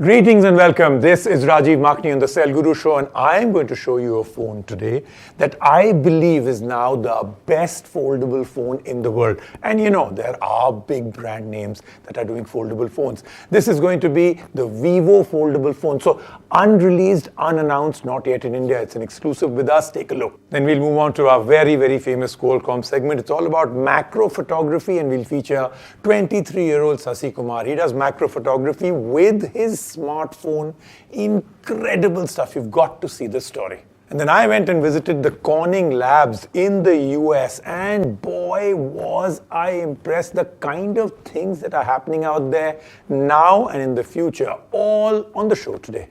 Greetings and welcome. This is Rajiv Makni on the Cell Guru Show, and I'm going to show you a phone today that I believe is now the best foldable phone in the world. And you know, there are big brand names that are doing foldable phones. This is going to be the Vivo foldable phone. So unreleased, unannounced, not yet in India. It's an exclusive with us. Take a look. Then we'll move on to our very, very famous Qualcomm segment. It's all about macro photography, and we'll feature 23-year-old Sasi Kumar. He does macro photography with his smartphone. Incredible stuff. You've got to see this story. And then I went and visited the Corning labs in the US, and boy was I impressed. The kind of things that are happening out there now and in the future, all on the show today.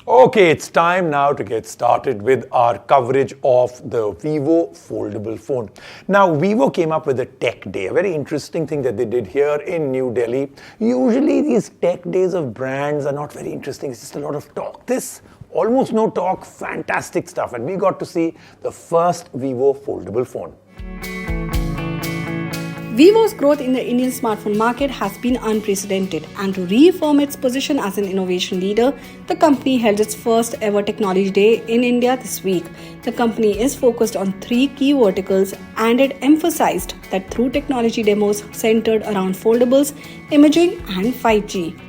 Okay, it's time now to get started with our coverage of the Vivo foldable phone. Now, Vivo came up with a tech day, a very interesting thing that they did here in New Delhi. Usually these tech days of brands are not very interesting. It's just a lot of talk. This, almost no talk, fantastic stuff. And we got to see the first Vivo foldable phone. Vivo's growth in the Indian smartphone market has been unprecedented, and to reaffirm its position as an innovation leader, the company held its first ever technology day in India this week. The company is focused on three key verticals, and it emphasized that through technology demos centered around foldables, imaging and 5G.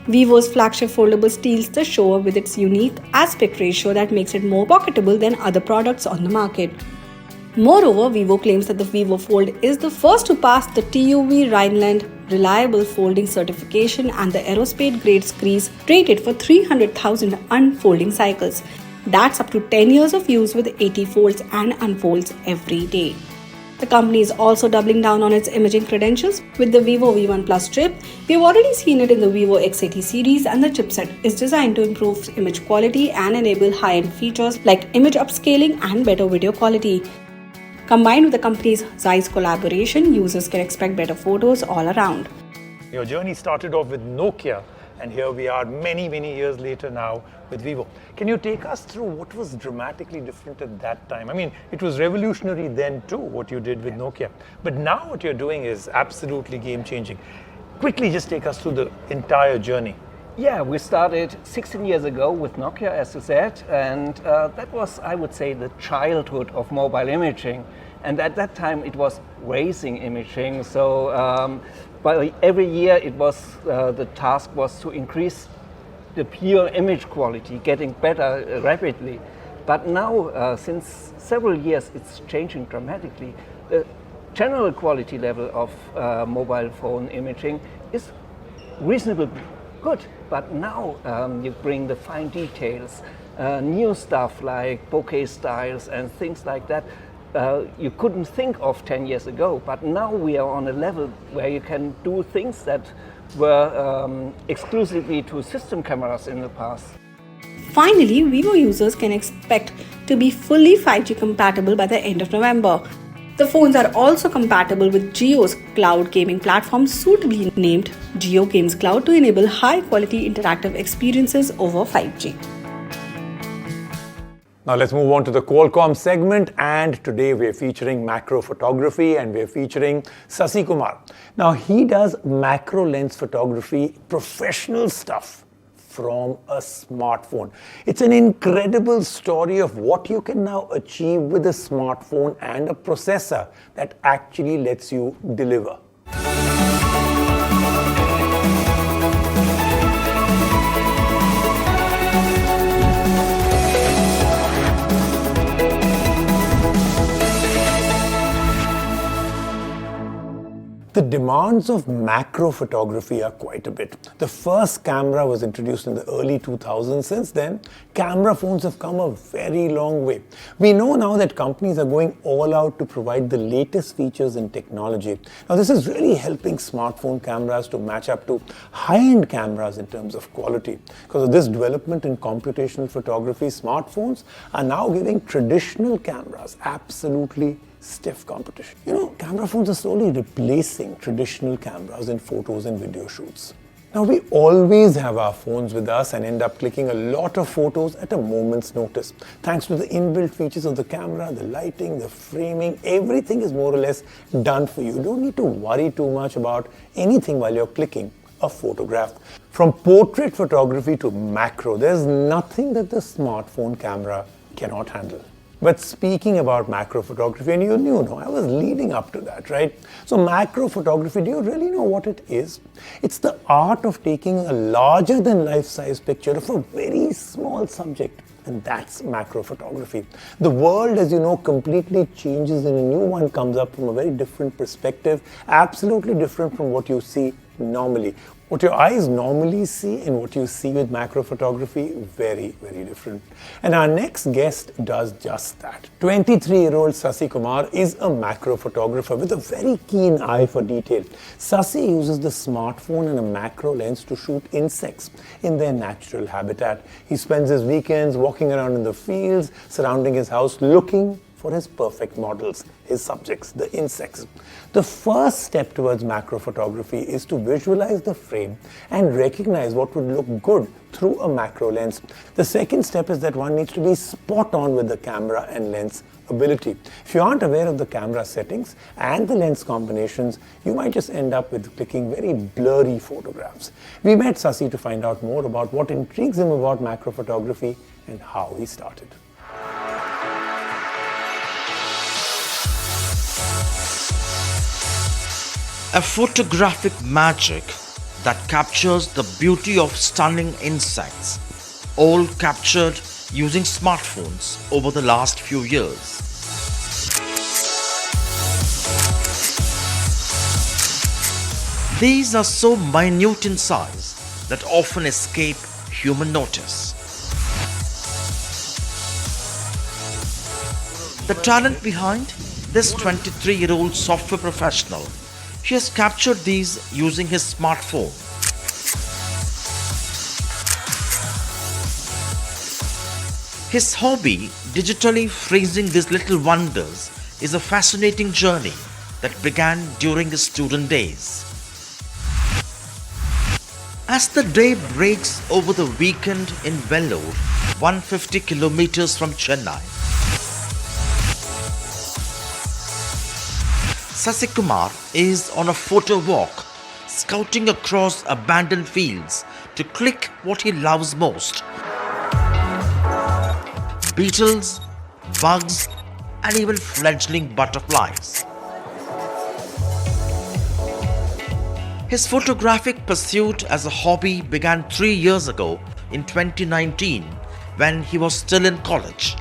Vivo's flagship foldable steals the show with its unique aspect ratio that makes it more pocketable than other products on the market. Moreover, Vivo claims that the Vivo Fold is the first to pass the TÜV Rheinland Reliable Folding Certification and the aerospace grade screes rated for 300,000 unfolding cycles. That's up to 10 years of use with 80 folds and unfolds every day. The company is also doubling down on its imaging credentials with the Vivo V1 Plus chip. We've already seen it in the Vivo X80 series, and the chipset is designed to improve image quality and enable high-end features like image upscaling and better video quality. Combined with the company's Zeiss collaboration, users can expect better photos all around. Your journey started off with Nokia, and here we are many, many years later now with Vivo. Can you take us through what was dramatically different at that time? I mean, it was revolutionary then too, what you did with Nokia. But now what you're doing is absolutely game-changing. Quickly just take us through the entire journey. Yeah, we started 16 years ago with Nokia, as you said, and that was, I would say, the childhood of mobile imaging. And at that time, it was racing imaging. So, every year, it was the task was to increase the pure image quality, getting better rapidly. But now, since several years, it's changing dramatically. The general quality level of mobile phone imaging is reasonably good, but now you bring the fine details, new stuff like bokeh styles and things like that. You couldn't think of 10 years ago, but now we are on a level where you can do things that were exclusively to system cameras in the past. Finally, Vivo users can expect to be fully 5G compatible by the end of November. The phones are also compatible with Jio's cloud gaming platform, suitably named Jio Games Cloud, to enable high-quality interactive experiences over 5G. Now let's move on to the Qualcomm segment, and today we're featuring macro photography, and we're featuring Sasi Kumar. Now he does macro lens photography, professional stuff from a smartphone. It's an incredible story of what you can now achieve with a smartphone and a processor that actually lets you deliver. The demands of macro photography are quite a bit. The first camera was introduced in the early 2000s. Since then, camera phones have come a very long way. We know now that companies are going all out to provide the latest features in technology. Now, this is really helping smartphone cameras to match up to high-end cameras in terms of quality. Because of this development in computational photography, smartphones are now giving traditional cameras absolutely stiff competition. You know, camera phones are slowly replacing traditional cameras in photos and video shoots. Now, we always have our phones with us and end up clicking a lot of photos at a moment's notice. Thanks to the inbuilt features of the camera, the lighting, the framing, everything is more or less done for you. You don't need to worry too much about anything while you're clicking a photograph. From portrait photography to macro, there's nothing that the smartphone camera cannot handle. But speaking about macro photography, and you know, I was leading up to that, right? So macro photography, do you really know what it is? It's the art of taking a larger than life-size picture of a very small subject. And that's macro photography. The world, as you know, completely changes and a new one comes up from a very different perspective, absolutely different from what you see normally. What your eyes normally see and what you see with macro photography, very, very different. And our next guest does just that. 23-year-old Sasi Kumar is a macro photographer with a very keen eye for detail. Sasi uses the smartphone and a macro lens to shoot insects in their natural habitat. He spends his weekends walking around in the fields, surrounding his house, looking for his perfect models, his subjects, the insects. The first step towards macro photography is to visualize the frame and recognize what would look good through a macro lens. The second step is that one needs to be spot on with the camera and lens ability. If you aren't aware of the camera settings and the lens combinations, you might just end up with clicking very blurry photographs. We met Sasi to find out more about what intrigues him about macro photography and how he started. A photographic magic that captures the beauty of stunning insects, all captured using smartphones over the last few years. These are so minute in size that often escape human notice. The talent behind this 23-year-old software professional, he has captured these using his smartphone. His hobby, digitally freezing these little wonders, is a fascinating journey that began during his student days. As the day breaks over the weekend in Vellore, 150 kilometers from Chennai, Sasi Kumar is on a photo walk, scouting across abandoned fields to click what he loves most: beetles, bugs, and even fledgling butterflies. His photographic pursuit as a hobby began 3 years ago in 2019 when he was still in college.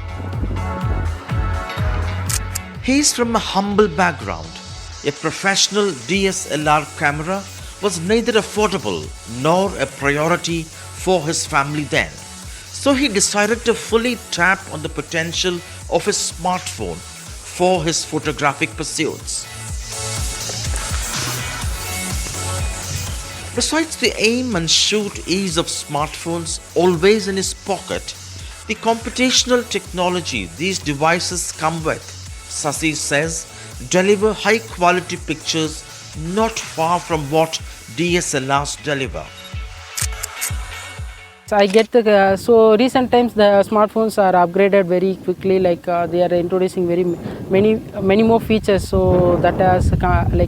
He is from a humble background. A professional DSLR camera was neither affordable nor a priority for his family then. So he decided to fully tap on the potential of his smartphone for his photographic pursuits. Besides the aim and shoot ease of smartphones always in his pocket, the computational technology these devices come with, Sasi says, deliver high quality pictures not far from what DSLRs deliver. So I get the so recent times the smartphones are upgraded very quickly, like they are introducing many more features, so that has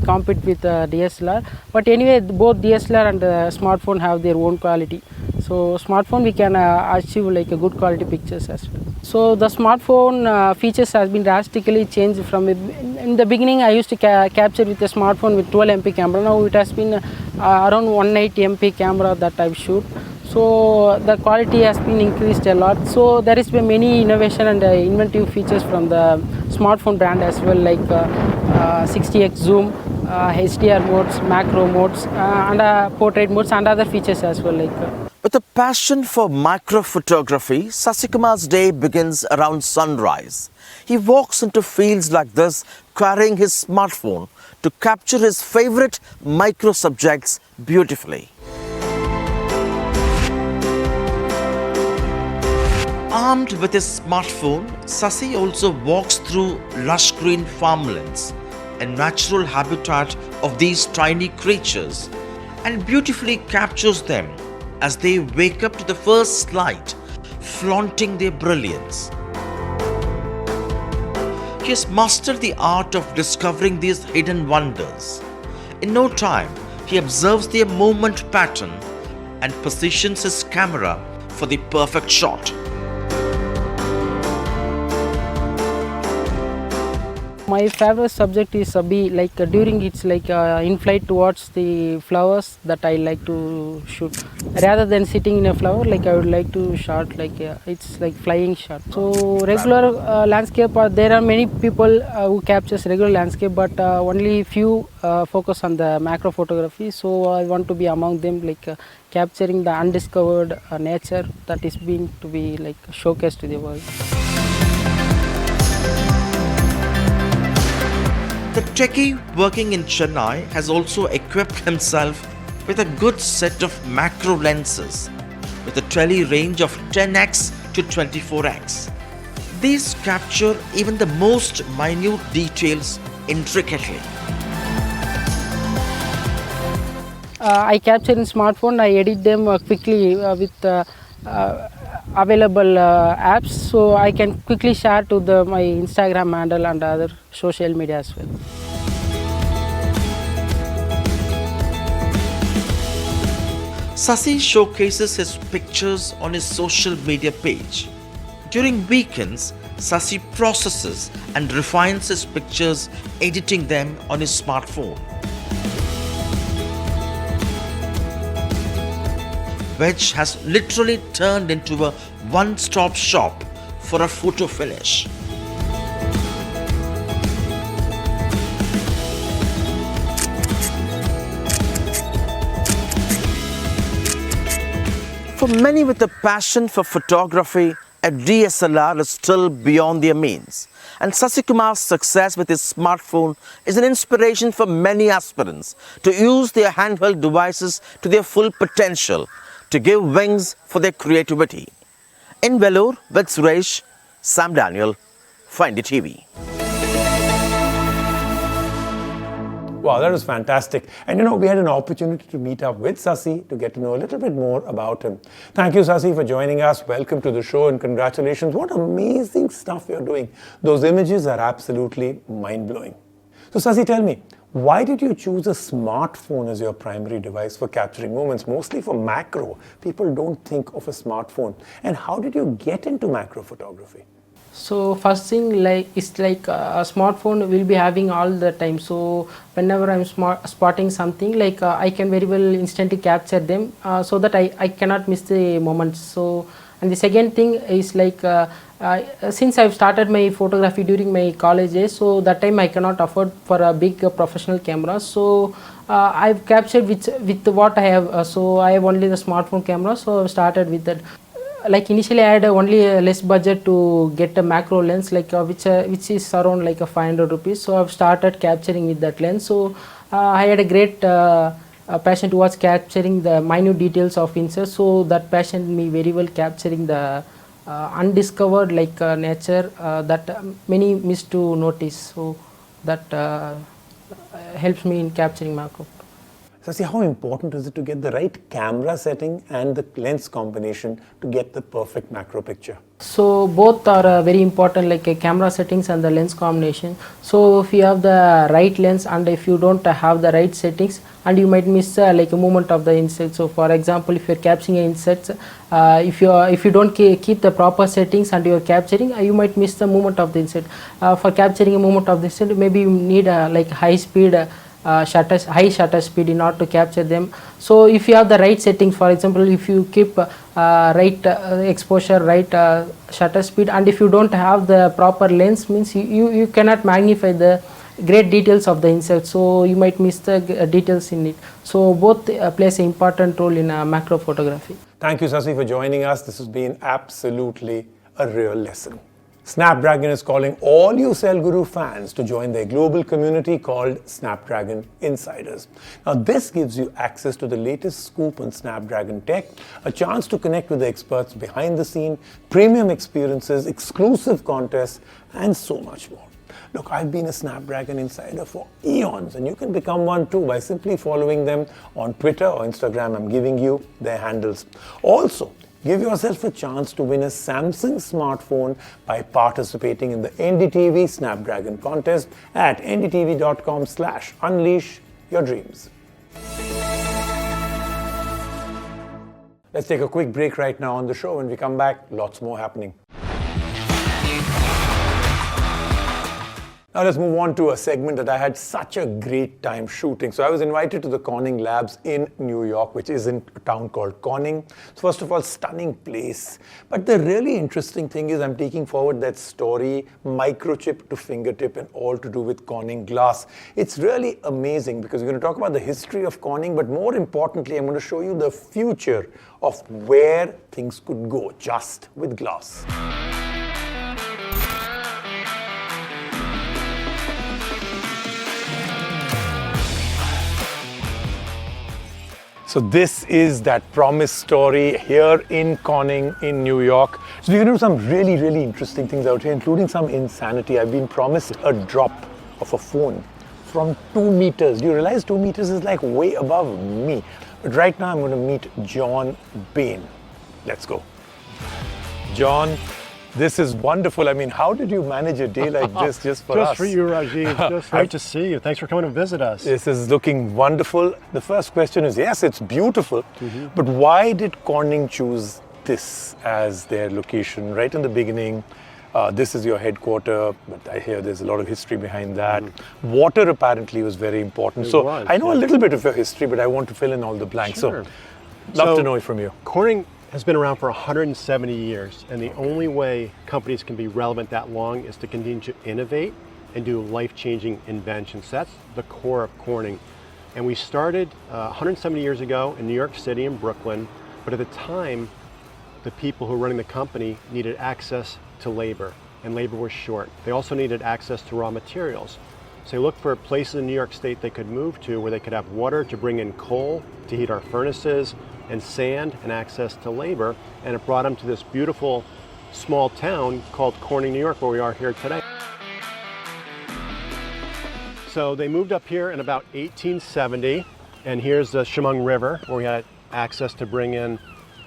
compete with DSLR. But anyway, both DSLR and smartphone have their own quality. So smartphone we can achieve like a good quality pictures as well. So the smartphone features has been drastically changed from in the beginning. I used to capture with a smartphone with 12 MP camera. Now it has been around 180 MP camera that I shoot. So the quality has been increased a lot. So there has been many innovation and inventive features from the smartphone brand as well, like 60x zoom, HDR modes, macro modes, and portrait modes, and other features as well. With a passion for micro photography, Sasi Kumar's day begins around sunrise. He walks into fields like this, carrying his smartphone to capture his favorite micro subjects beautifully. Armed with his smartphone, Sasi also walks through lush green farmlands, a natural habitat of these tiny creatures. and beautifully captures them as they wake up to the first light, flaunting their brilliance. He has mastered the art of discovering these hidden wonders. In no time, he observes their movement pattern and positions his camera for the perfect shot. My favorite subject is bee. During it's in flight towards the flowers that I like to shoot. Rather than sitting in a flower, I would like to shot it's like flying shot. So regular landscape, there are many people who captures regular landscape, but only few focus on the macro photography. So I want to be among them, capturing the undiscovered nature that is being to be showcased to the world. The techie working in Chennai has also equipped himself with a good set of macro lenses with a tele range of 10x to 24x. These capture even the most minute details intricately. I capture in smartphone, I edit them quickly with available apps, so I can quickly share to my Instagram handle and other social media as well. Sasi showcases his pictures on his social media page. During weekends, Sasi processes and refines his pictures, editing them on his smartphone. Which has literally turned into a one-stop shop for a photo finish. For many with a passion for photography, a DSLR is still beyond their means. And Sasi Kumar's success with his smartphone is an inspiration for many aspirants to use their handheld devices to their full potential, to give wings for their creativity. In Vellore with Suresh, Sam Daniel, NDTV. Wow, that was fantastic. And we had an opportunity to meet up with Sasi to get to know a little bit more about him. Thank you, Sasi, for joining us. Welcome to the show and congratulations. What amazing stuff you're doing. Those images are absolutely mind-blowing. So Sasi, tell me, why did you choose a smartphone as your primary device for capturing moments, mostly for macro? People don't think of a smartphone. And how did you get into macro photography? So first thing it's a smartphone will be having all the time. So whenever I'm spotting something, I can very well instantly capture them so that I cannot miss the moments. So and the second thing is since I've started my photography during my college days, so that time I cannot afford for a big professional camera. So I've captured with what I have. So I have only the smartphone camera. So I've started with that. Initially I had only a less budget to get a macro lens which is around 500 rupees. So I've started capturing with that lens. So I had a great passion towards capturing the minute details of insects. So that passion me very well capturing the undiscovered nature that many miss to notice. So that helps me in capturing macro. Sasi, how important is it to get the right camera setting and the lens combination to get the perfect macro picture? So both are very important, camera settings and the lens combination. So if you have the right lens and if you don't have the right settings, and you might miss a movement of the insect. So for example, if you're capturing insects, if you don't keep the proper settings and you're capturing, you might miss the movement of the insect. For capturing a movement of the insect, maybe you need high speed high shutter speed in order to capture them. So if you have the right settings, for example, if you keep right exposure, right shutter speed, and if you don't have the proper lens, means you cannot magnify the great details of the insect, so you might miss the details in it. So both plays an important role in macro photography. Thank you, Sasi, for joining us. This has been absolutely a real lesson. Snapdragon is calling all you Cell Guru fans to join their global community called Snapdragon Insiders. Now, this gives you access to the latest scoop on Snapdragon tech, a chance to connect with the experts behind the scene, premium experiences, exclusive contests, and so much more. Look, I've been a Snapdragon insider for eons, and you can become one too by simply following them on Twitter or Instagram. I'm giving you their handles. Also, give yourself a chance to win a Samsung smartphone by participating in the NDTV Snapdragon contest at ndtv.com/unleash your dreams. Let's take a quick break right now on the show. When we come back, lots more happening. Now let's move on to a segment that I had such a great time shooting. So I was invited to the Corning Labs in New York, which is in a town called Corning. So first of all, stunning place. But the really interesting thing is I'm taking forward that story, microchip to fingertip, and all to do with Corning glass. It's really amazing because we're going to talk about the history of Corning, but more importantly, I'm going to show you the future of where things could go just with glass. So this is that promise story here in Corning in New York. So we're going to do some really, really interesting things out here, including some insanity. I've been promised a drop of a phone from 2 meters. Do you realize 2 meters is like way above me? But right now I'm going to meet John Bain. Let's go. John, this is wonderful. I mean, how did you manage a day like this just for us? Just for you, Rajiv. Just great to see you. Thanks for coming to visit us. This is looking wonderful. The first question is, yes, it's beautiful, but why did Corning choose this as their location right in the beginning? This is your headquarters, but I hear there's a lot of history behind that. Water apparently was very important. So I know a little bit of your history, but I want to fill in all the blanks. Sure. So love to know it from you. Corning has been around for 170 years, and the only way companies can be relevant that long is to continue to innovate and do life-changing inventions. That's the core of Corning. And we started 170 years ago in New York City and Brooklyn, but at the time, the people who were running the company needed access to labor, and labor was short. They also needed access to raw materials. So they looked for places in New York State they could move to where they could have water to bring in coal to heat our furnaces, and sand and access to labor, and it brought them to this beautiful small town called Corning, New York, where we are here today. So they moved up here in about 1870, and here's the Chemung River, where we had access to bring in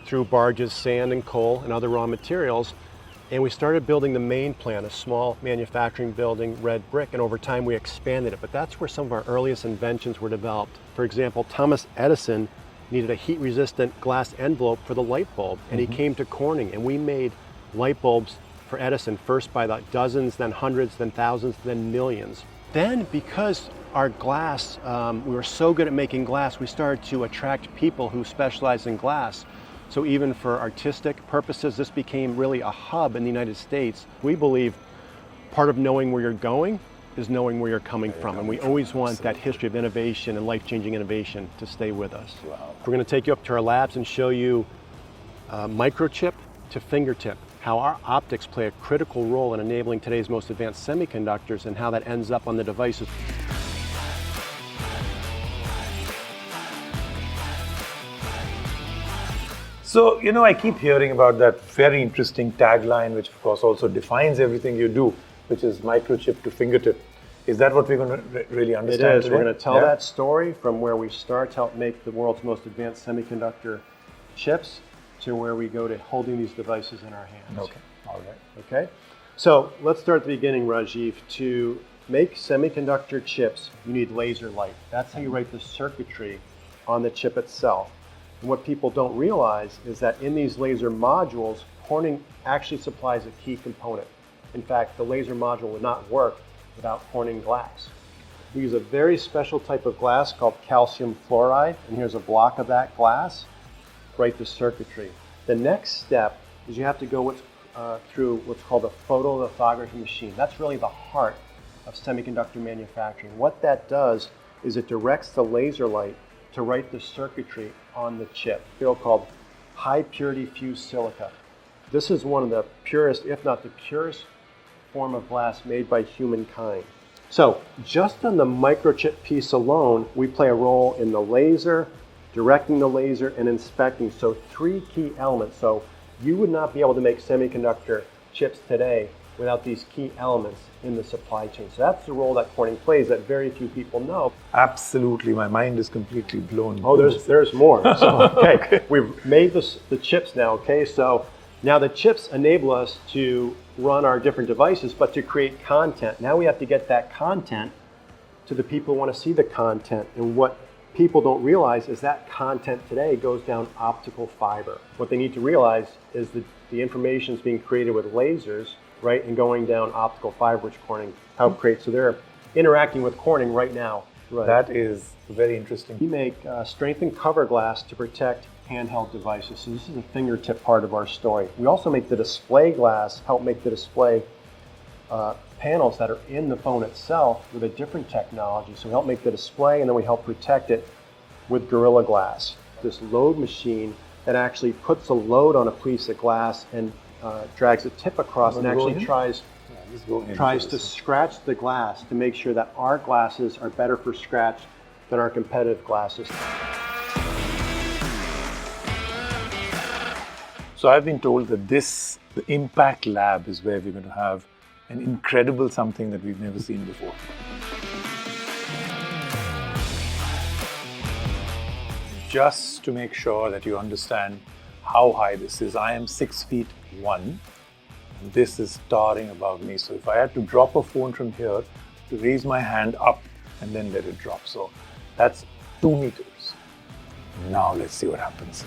through barges sand and coal and other raw materials. And we started building the main plant, a small manufacturing building, red brick, and over time we expanded it. But that's where some of our earliest inventions were developed. For example, Thomas Edison needed a heat-resistant glass envelope for the light bulb, and he came to Corning, and we made light bulbs for Edison, first by the dozens, then hundreds, then thousands, then millions. Then, because our glass, we were so good at making glass, we started to attract people who specialize in glass. So even for artistic purposes, this became really a hub in the United States. We believe part of knowing where you're going is knowing where you're coming from. And we always want that history of innovation and life-changing innovation to stay with us. Wow. We're going to take you up to our labs and show you microchip to fingertip, how our optics play a critical role in enabling today's most advanced semiconductors and how that ends up on the devices. So, you know, I keep hearing about that very interesting tagline, which of course also defines everything you do, which is microchip to fingertip. Is that what we're going to really understand? It is. Today? We're going to tell that story from where we start to help make the world's most advanced semiconductor chips to where we go to holding these devices in our hands. Okay. All right. Okay. So let's start at the beginning, Rajiv. To make semiconductor chips, you need laser light. That's how you write the circuitry on the chip itself. And what people don't realize is that in these laser modules, Corning actually supplies a key component. In fact, the laser module would not work without Corning glass. We use a very special type of glass called calcium fluoride, and here's a block of that glass. Write the circuitry. The next step is you have to go through what's called a photolithography machine. That's really the heart of semiconductor manufacturing. What that does is it directs the laser light to write the circuitry on the chip, called high purity fused silica. This is one of the purest, if not the purest, form of glass made by humankind. So just on the microchip piece alone, we play a role in the laser, directing the laser, and inspecting. So 3 key elements. So you would not be able to make semiconductor chips today without these key elements in the supply chain. So that's the role that Corning plays that very few people know. Absolutely, my mind is completely blown. Oh, there's more. So, okay, we've made the chips now, okay? So now the chips enable us to run our different devices, but to create content. Now we have to get that content to the people who want to see the content. And what people don't realize is that content today goes down optical fiber. What they need to realize is that the information is being created with lasers, right, and going down optical fiber, which Corning helped create. So they're interacting with Corning right now. Right. That is very interesting. We make strengthened cover glass to protect handheld devices. So this is a fingertip part of our story. We also make the display glass, help make the display panels that are in the phone itself with a different technology. So we help make the display, and then we help protect it with Gorilla Glass. This load machine that actually puts a load on a piece of glass and drags a tip across and actually tries to scratch the glass to make sure that our glasses are better for scratch than our competitive glasses. So I've been told that the Impact Lab is where we're going to have an incredible something that we've never seen before. Just to make sure that you understand how high this is, I am 6'1", and this is towering above me. So if I had to drop a phone from here, to raise my hand up and then let it drop. So that's 2 meters. Now let's see what happens.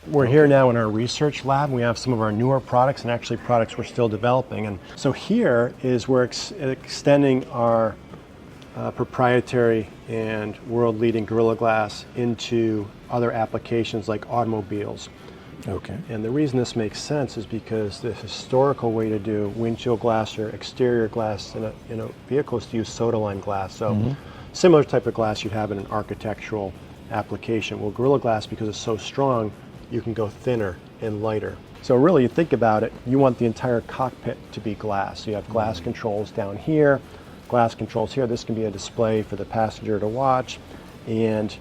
We're here now in our research lab. We have some of our newer products, and actually products we're still developing. And so here is we're extending our proprietary and world-leading Gorilla Glass into other applications like automobiles. Okay. And the reason this makes sense is because the historical way to do windshield glass or exterior glass in a vehicle is to use soda-lime glass. So similar type of glass you'd have in an architectural application. Well, Gorilla Glass, because it's so strong, you can go thinner and lighter. So really, you think about it, you want the entire cockpit to be glass. So you have glass controls down here, glass controls here. This can be a display for the passenger to watch. And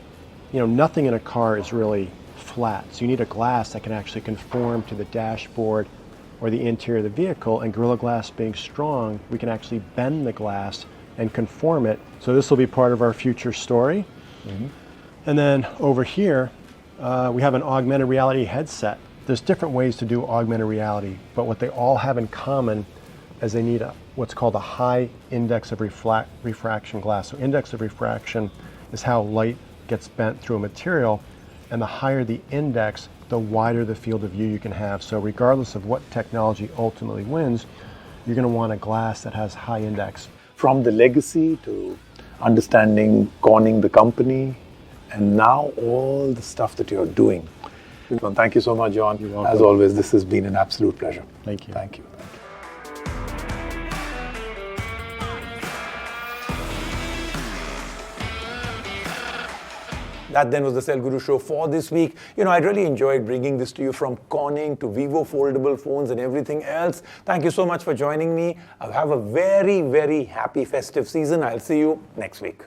nothing in a car is really flat. So you need a glass that can actually conform to the dashboard or the interior of the vehicle. And Gorilla Glass being strong, we can actually bend the glass and conform it. So this will be part of our future story. And then over here, we have an augmented reality headset. There's different ways to do augmented reality, but what they all have in common is they need what's called a high index of refraction glass. So index of refraction is how light gets bent through a material, and the higher the index, the wider the field of view you can have. So regardless of what technology ultimately wins, you're going to want a glass that has high index. From the legacy to understanding Corning, the company, and now all the stuff that you're doing. Thank you so much, John. You're welcome. As always, this has been an absolute pleasure. Thank you. Thank you. That then was the Cell Guru Show for this week. I really enjoyed bringing this to you, from Corning to Vivo foldable phones and everything else. Thank you so much for joining me. Have a very, very happy festive season. I'll see you next week.